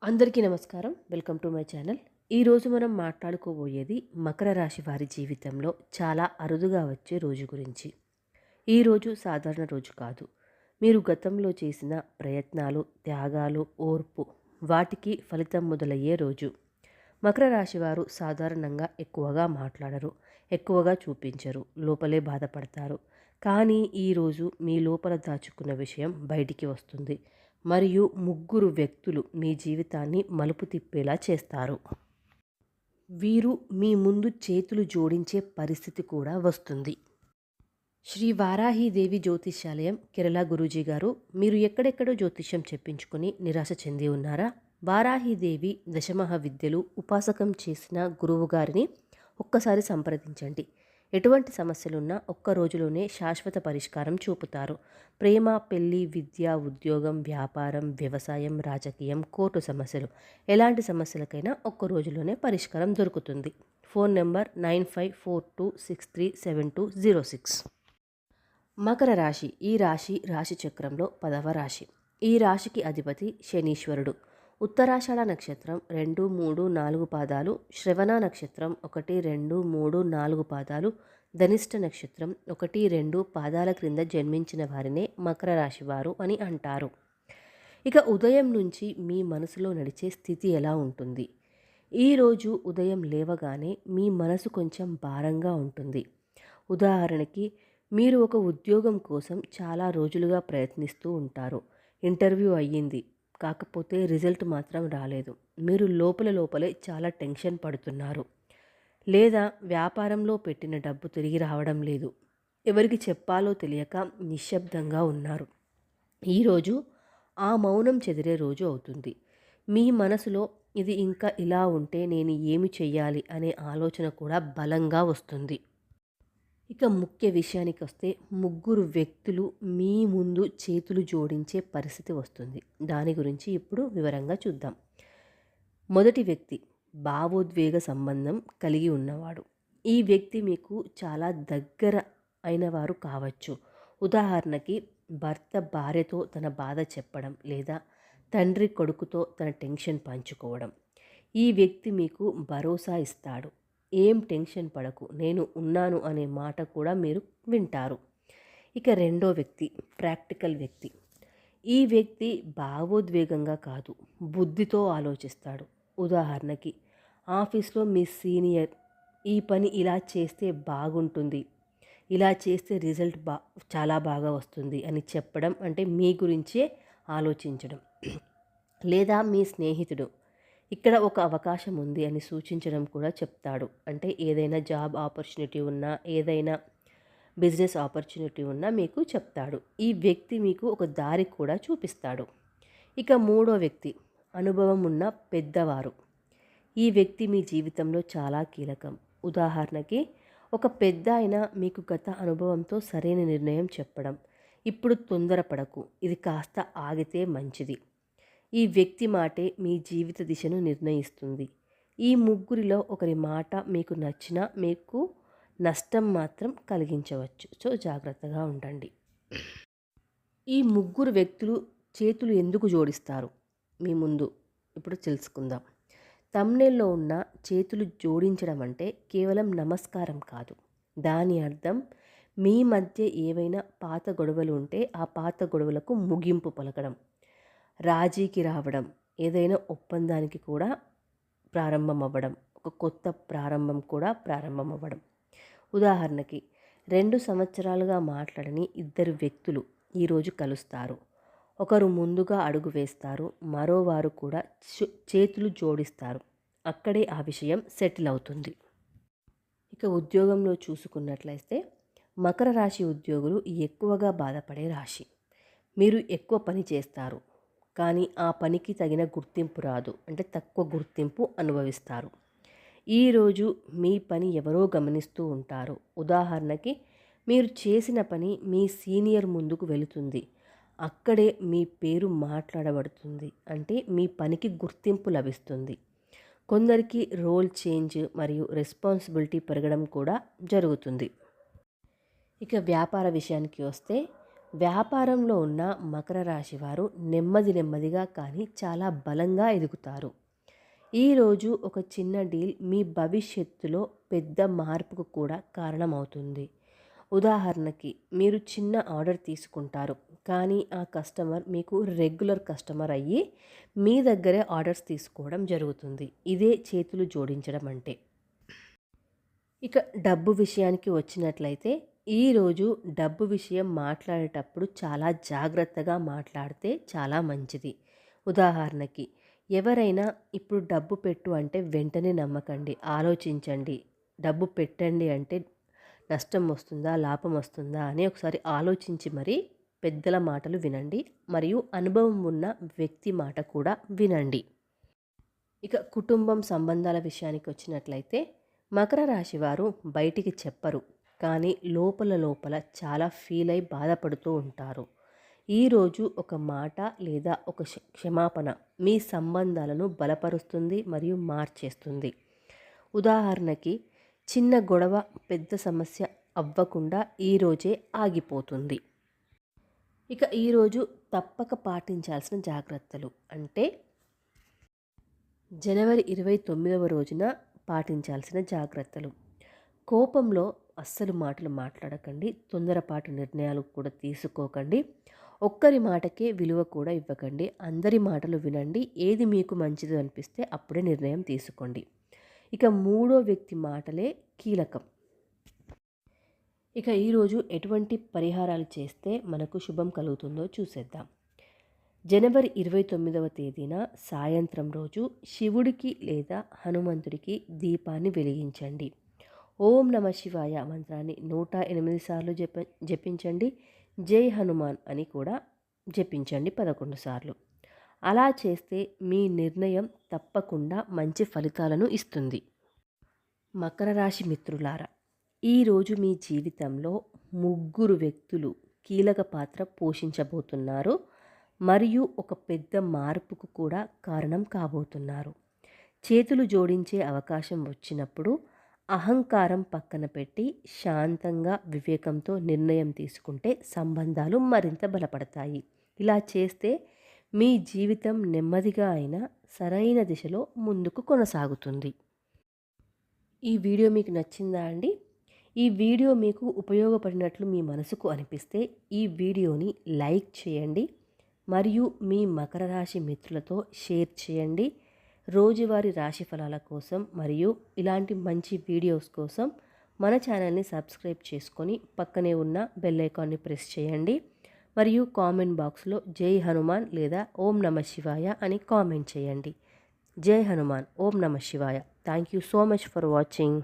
అందరికీ నమస్కారం. Welcome to my channel. ఈరోజు మనం మాట్లాడుకోబోయేది మకర రాశి వారి జీవితంలో చాలా అరుదుగా వచ్చే రోజు గురించి. ఈ రోజు సాధారణ రోజు కాదు. మీరు గతంలో చేసిన ప్రయత్నాలు, త్యాగాలు, ఓర్పు వాటికి ఫలితం మొదలయ్యే రోజు. మకర రాశి వారు సాధారణంగా ఎక్కువగా మాట్లాడరు, ఎక్కువగా చూపించరు, లోపలే బాధపడతారు. కానీ ఈరోజు మీ లోపల దాచుకున్న విషయం బయటికి వస్తుంది. మరియు ముగ్గురు వ్యక్తులు మీ జీవితాన్ని మలుపు తిప్పేలా చేస్తారు. వీరు మీ ముందు చేతులు జోడించే పరిస్థితి కూడా వస్తుంది. శ్రీ వారాహీదేవి జ్యోతిష్యాలయం కేరళ గురూజీ గారు, మీరు ఎక్కడెక్కడో జ్యోతిష్యం చెప్పించుకొని నిరాశ చెంది ఉన్నారా? వారాహీదేవి దశమహా విద్యలు ఉపాసకం చేసిన గురువు గారిని ఒక్కసారి సంప్రదించండి. ఎటువంటి సమస్యలున్నా ఒక్క రోజులోనే శాశ్వత పరిష్కారం చూపుతారు. ప్రేమ, పెళ్లి, విద్య, ఉద్యోగం, వ్యాపారం, వ్యవసాయం, రాజకీయం, కోర్టు సమస్యలు, ఎలాంటి సమస్యలకైనా ఒక్క రోజులోనే పరిష్కారం దొరుకుతుంది. Phone number 9542637206. మకర రాశి. ఈ రాశి రాశి చక్రంలో 10వ రాశి. ఈ రాశికి అధిపతి శనీశ్వరుడు. ఉత్తరాషాఢ నక్షత్రం 2, 3, 4 పాదాలు, శ్రవణ నక్షత్రం 1, 2, 3, 4 పాదాలు, ధనిష్ట నక్షత్రం 1, 2 పాదాల క్రింద జన్మించిన వారినే మకర రాశి వారు అని అంటారు. ఇక ఉదయం నుంచి మీ మనసులో నడిచే స్థితి ఎలా ఉంటుంది? ఈరోజు ఉదయం లేవగానే మీ మనసు కొంచెం భారంగా ఉంటుంది. ఉదాహరణకి, మీరు ఒక ఉద్యోగం కోసం చాలా రోజులుగా ప్రయత్నిస్తూ ఉంటారు. ఇంటర్వ్యూ అయ్యింది, కాకపోతే రిజల్ట్ మాత్రం రాలేదు. మీరు లోపలే చాలా టెన్షన్ పడుతున్నారు. లేదా వ్యాపారంలో పెట్టిన డబ్బు తిరిగి రావడం లేదు. ఎవరికి చెప్పాలో తెలియక నిశ్శబ్దంగా ఉన్నారు. ఈరోజు ఆ మౌనం చెదిరే రోజు అవుతుంది. మీ మనసులో ఇది ఇంకా ఇలా ఉంటే నేను ఏమి చెయ్యాలి అనే ఆలోచన కూడా బలంగా వస్తుంది. ఇక ముఖ్య విషయానికి వస్తే, ముగ్గురు వ్యక్తులు మీ ముందు చేతులు జోడించే పరిస్థితి వస్తుంది. దాని గురించి ఇప్పుడు వివరంగా చూద్దాం. మొదటి వ్యక్తి భావోద్వేగ సంబంధం కలిగి ఉన్నవాడు. ఈ వ్యక్తి మీకు చాలా దగ్గర అయినవారు కావచ్చు. ఉదాహరణకి, భర్త భార్యతో తన బాధ చెప్పడం, లేదా తండ్రి కొడుకుతో తన టెన్షన్ పంచుకోవడం. ఈ వ్యక్తి మీకు భరోసా ఇస్తాడు. ఏం టెన్షన్ పడకు, నేను ఉన్నాను అనే మాట కూడా మీరు వింటారు. ఇక రెండో వ్యక్తి ప్రాక్టికల్ వ్యక్తి. ఈ వ్యక్తి భావోద్వేగంగా కాదు, బుద్ధితో ఆలోచిస్తాడు. ఉదాహరణకి, ఆఫీస్లో మీ సీనియర్ ఈ పని ఇలా చేస్తే బాగుంటుంది, ఇలా చేస్తే రిజల్ట్ చాలా బాగా వస్తుంది అని చెప్పడం, అంటే మీ గురించే ఆలోచించడం. లేదా మీ స్నేహితుడు ఇక్కడ ఒక అవకాశం ఉంది అని సూచించడం కూడా చెప్తాడు. అంటే ఏదైనా జాబ్ ఆపర్చునిటీ ఉన్నా, ఏదైనా బిజినెస్ ఆపర్చునిటీ ఉన్నా మీకు చెప్తాడు. ఈ వ్యక్తి మీకు ఒక దారి కూడా చూపిస్తాడు. ఇక మూడో వ్యక్తి అనుభవం ఉన్న పెద్దవారు. ఈ వ్యక్తి మీ జీవితంలో చాలా కీలకం. ఉదాహరణకి, ఒక పెద్ద ఆయన మీకు గత అనుభవంతో సరైన నిర్ణయం చెప్పడం. ఇప్పుడు తొందరపడకు, ఇది కాస్త ఆగితే మంచిది. ఈ వ్యక్తి మాటే మీ జీవిత దిశను నిర్ణయిస్తుంది. ఈ ముగ్గురిలో ఒకరి మాట మీకు నచ్చినా మీకు నష్టం మాత్రం కలిగించవచ్చు. సో జాగ్రత్తగా ఉండండి. ఈ ముగ్గురు వ్యక్తులు చేతులు ఎందుకు జోడిస్తారు మీ ముందు ఇప్పుడు తెలుసుకుందాం. థంబ్నెయిల్లో ఉన్న చేతులు జోడించడం అంటే కేవలం నమస్కారం కాదు. దాని అర్థం, మీ మధ్య ఏవైనా పాత గొడవలు ఉంటే ఆ పాత గొడవలకు ముగింపు పలకడం, రాజీకి రావడం, ఏదైనా ఒప్పందానికి కూడా ప్రారంభం అవ్వడం, ఒక కొత్త ప్రారంభం కూడా ప్రారంభం అవ్వడం. ఉదాహరణకి, 2 సంవత్సరాలుగా మాట్లాడని ఇద్దరు వ్యక్తులు ఈరోజు కలుస్తారు. ఒకరు ముందుగా అడుగు వేస్తారు, మరోవారు కూడా చేతులు జోడిస్తారు. అక్కడే ఆ విషయం సెటిల్ అవుతుంది. ఇక ఉద్యోగంలో చూసుకున్నట్లయితే, మకర రాశి ఉద్యోగులు ఎక్కువగా బాధపడే రాశి. మీరు ఎక్కువ పని చేస్తారు, కానీ ఆ పనికి తగిన గుర్తింపు రాదు. అంటే తక్కువ గుర్తింపు అనుభవిస్తారు. ఈరోజు మీ పని ఎవరో గమనిస్తూ ఉంటారు. ఉదాహరణకి, మీరు చేసిన పని మీ సీనియర్ ముందుకు వెళుతుంది. అక్కడే మీ పేరు మాట్లాడబడుతుంది. అంటే మీ పనికి గుర్తింపు లభిస్తుంది. కొందరికి రోల్ చేంజ్ మరియు రెస్పాన్సిబిలిటీ పెరగడం కూడా జరుగుతుంది. ఇక వ్యాపార విషయానికి వస్తే, వ్యాపారంలో ఉన్న మకర రాశి వారు నెమ్మది నెమ్మదిగా కానీ చాలా బలంగా ఎదుగుతారు. ఈరోజు ఒక చిన్న డీల్ మీ భవిష్యత్తులో పెద్ద మార్పుకు కూడా కారణమవుతుంది. ఉదాహరణకి మీరు చిన్న ఆర్డర్ తీసుకుంటారు, కానీ ఆ కస్టమర్ మీకు రెగ్యులర్ కస్టమర్ అయ్యి మీ దగ్గరే ఆర్డర్స్ తీసుకోవడం జరుగుతుంది. ఇదే చేతులు జోడించడం అంటే. ఇక డబ్బు విషయానికి వచ్చినట్లయితే ఈరోజు డబ్బు విషయం మాట్లాడేటప్పుడు చాలా జాగ్రత్తగా మాట్లాడితే చాలా మంచిది. ఉదాహరణకి ఎవరైనా ఇప్పుడు డబ్బు పెట్టు అంటే వెంటనే నమ్మకండి, ఆలోచించండి. డబ్బు పెట్టండి అంటే నష్టం వస్తుందా లాభం వస్తుందా అని ఒకసారి ఆలోచించి మరీ పెద్దల మాటలు వినండి, మరియు అనుభవం ఉన్న వ్యక్తి మాట కూడా వినండి. ఇక కుటుంబం సంబంధాల విషయానికి వచ్చినట్లయితే మకర రాశి వారు బయటికి చెప్పరు, కానీ లోపల లోపల చాలా ఫీల్ అయి బాధపడుతూ ఉంటారు. ఈరోజు ఒక మాట లేదా ఒక క్షమాపణ మీ సంబంధాలను బలపరుస్తుంది మరియు మార్చేస్తుంది. ఉదాహరణకి చిన్న గొడవ పెద్ద సమస్య అవ్వకుండా ఈరోజే ఆగిపోతుంది. ఇక ఈరోజు తప్పక పాటించాల్సిన జాగ్రత్తలు అంటే జనవరి 29వ రోజున పాటించాల్సిన జాగ్రత్తలు. కోపంలో అస్సలు మాటలు మాట్లాడకండి, తొందరపాటు నిర్ణయాలు కూడా తీసుకోకండి, ఒక్కరి మాటకే విలువ కూడా ఇవ్వకండి, అందరి మాటలు వినండి, ఏది మీకు మంచిది అనిపిస్తే అప్పుడే నిర్ణయం తీసుకోండి. ఇక మూడో వ్యక్తి మాటలే కీలకం. ఇక ఈరోజు ఎటువంటి పరిహారాలు చేస్తే మనకు శుభం కలుగుతుందో చూసేద్దాం. జనవరి 29వ తేదీన సాయంత్రం రోజు శివుడికి లేదా హనుమంతుడికి దీపాన్ని వెలిగించండి. ఓం నమ శివాయ మంత్రాన్ని 108 సార్లు జపించండి. జై హనుమాన్ అని కూడా జపించండి 11 సార్లు. అలా చేస్తే మీ నిర్ణయం తప్పకుండా మంచి ఫలితాలను ఇస్తుంది. మకర రాశి మిత్రులారా, ఈరోజు మీ జీవితంలో ముగ్గురు వ్యక్తులు కీలక పాత్ర పోషించబోతున్నారు మరియు ఒక పెద్ద మార్పుకు కూడా కారణం కాబోతున్నారు. చేతులు జోడించే అవకాశం వచ్చినప్పుడు అహంకారం పక్కన పెట్టి శాంతంగా వివేకంతో నిర్ణయం తీసుకుంటే సంబంధాలు మరింత బలపడతాయి. ఇలా చేస్తే మీ జీవితం నెమ్మదిగా అయినా సరైన దిశలో ముందుకు కొనసాగుతుంది. ఈ వీడియో మీకు నచ్చిందా అండి? ఈ వీడియో మీకు ఉపయోగపడినట్లు మీ మనసుకు అనిపిస్తే ఈ వీడియోని లైక్ చేయండి మరియు మీ మకర రాశి మిత్రులతో షేర్ చేయండి. రోజువారీ రాశి ఫలాల కోసం మరియు ఇలాంటి మంచి వీడియోస్ కోసం మన ఛానల్ని సబ్స్క్రైబ్ చేసుకొని పక్కనే ఉన్న బెల్ ఐకాన్ని ప్రెస్ చేయండి మరియు కామెంట్ బాక్స్లో జై హనుమాన్ లేదా ఓం నమ శివాయ అని కామెంట్ చేయండి. జై హనుమాన్, ఓం నమ శివాయ. Thank you so much for watching.